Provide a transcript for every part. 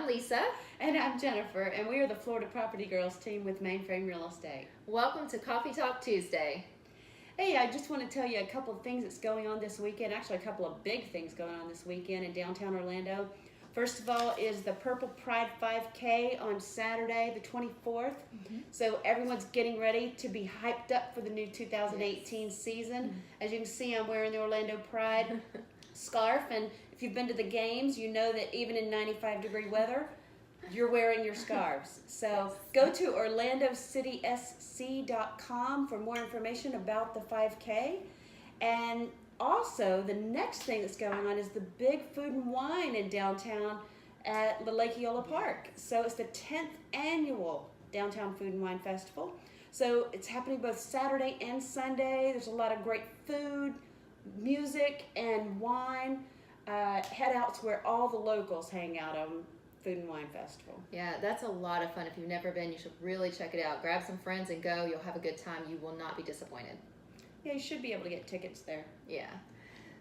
Lisa. And I'm Jennifer, and we are the Florida Property Girls team with Mainframe Real Estate. Welcome to Coffee Talk Tuesday. Hey, I just want to tell you a couple of things that's going on this weekend. Actually, a couple of big things going on this weekend in downtown Orlando. First of all is the Purple Pride 5K on Saturday, the 24th. So everyone's getting ready to be hyped up for the new 2018 season. As you can see, I'm wearing the Orlando Pride scarf, and if you've been to the games, you know that even in 95-degree weather, you're wearing your scarves. So go to orlandocitysc.com for more information about the 5K. And also, the next thing that's going on is the big food and wine in downtown at the Lake Eola Park. So it's the 10th annual Downtown Food and Wine Festival. So it's happening both Saturday and Sunday. There's a lot of great food, music, and wine. Headouts where all the locals hang out on Food and Wine Festival. Yeah, that's a lot of fun. If you've never been, you should really check it out. Grab some friends and go. You'll have a good time. You will not be disappointed. Yeah, you should be able to get tickets there. Yeah.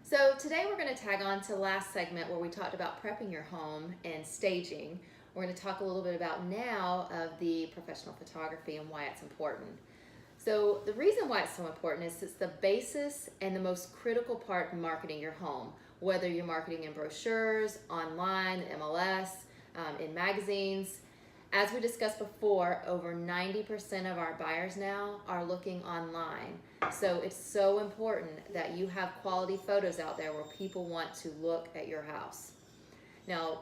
So today we're going to tag on to the last segment where we talked about prepping your home and staging. We're going to talk a little bit about now of the professional photography and why it's important. So the reason why it's so important is it's the basis and the most critical part in marketing your home, whether you're marketing in brochures, online, MLS, in magazines. As we discussed before, over 90% of our buyers now are looking online. So it's so important that you have quality photos out there where people want to look at your house. Now,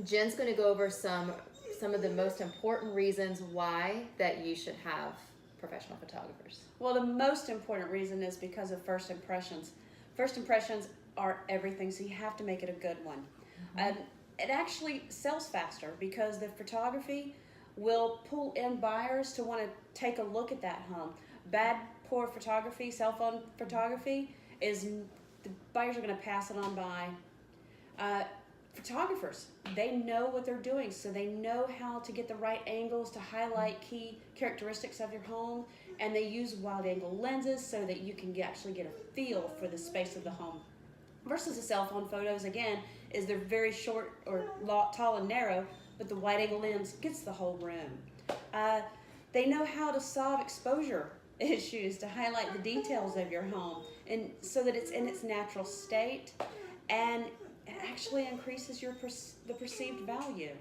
Jen's going to go over some of the most important reasons why that you should have professional photographers. Well, the most important reason is because of first impressions. First impressions are everything, so you have to make it a good one. It actually sells faster because the photography will pull in buyers to want to take a look at that home. Bad, poor photography, cell phone photography, the buyers are going to pass it on by. Photographers, they know what they're doing, so they know how to get the right angles to highlight key characteristics of your home, and they use wide angle lenses so that you can actually get a feel for the space of the home. Versus the cell phone photos, again, is they're very short or tall and narrow, but the wide angle lens gets the whole room. They know how to solve exposure issues to highlight the details of your home, and so that it's in its natural state, and it actually increases the perceived value.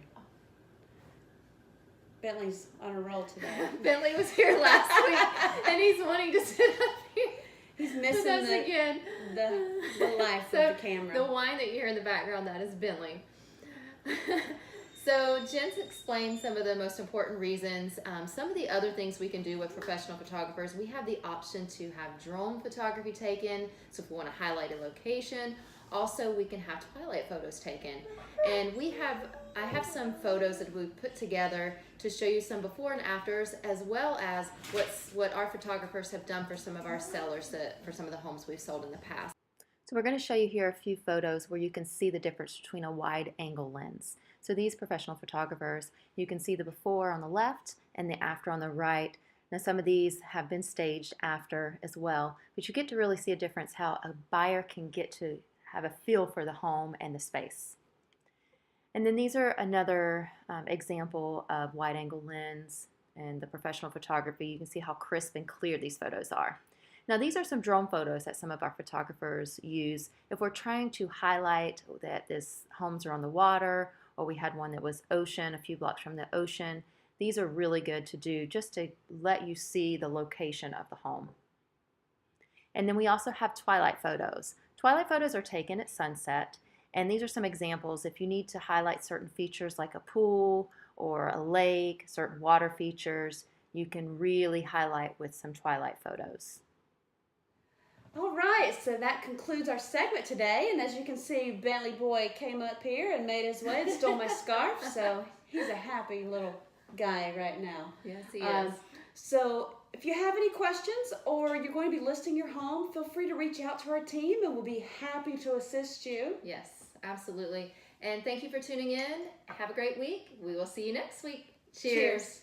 Bentley's on a roll today. Bentley was here last week, and he's wanting to sit up here. He's missing the life of the camera. The wine that you hear in the background, that is Bentley. So Jen's explained some of the most important reasons. Some of the other things we can do with professional photographers, we have the option to have drone photography taken. So if we want to highlight a location, also we can have twilight photos taken. And I have some photos that we've put together to show you some before and afters, as well as what our photographers have done for some of our sellers for some of the homes we've sold in the past. So we're going to show you here a few photos where you can see the difference between a wide angle lens. So these professional photographers, you can see the before on the left and the after on the right. Now some of these have been staged after as well, but you get to really see a difference how a buyer can get to have a feel for the home and the space. And then these are another example of wide angle lens and the professional photography. You can see how crisp and clear these photos are. Now these are some drone photos that some of our photographers use if we're trying to highlight that this homes are on the water, or we had one that was ocean, a few blocks from the ocean. These are really good to do just to let you see the location of the home. And then we also have twilight photos. Twilight photos are taken at sunset, and these are some examples. If you need to highlight certain features like a pool or a lake, certain water features, you can really highlight with some twilight photos. All right, so that concludes our segment today, and as you can see, Bentley Boy came up here and made his way and stole my scarf, so he's a happy little guy right now. Yes, he is. So if you have any questions or you're going to be listing your home, feel free to reach out to our team and we'll be happy to assist you. Yes, absolutely. And thank you for tuning in. Have a great week. We will see you next week. Cheers.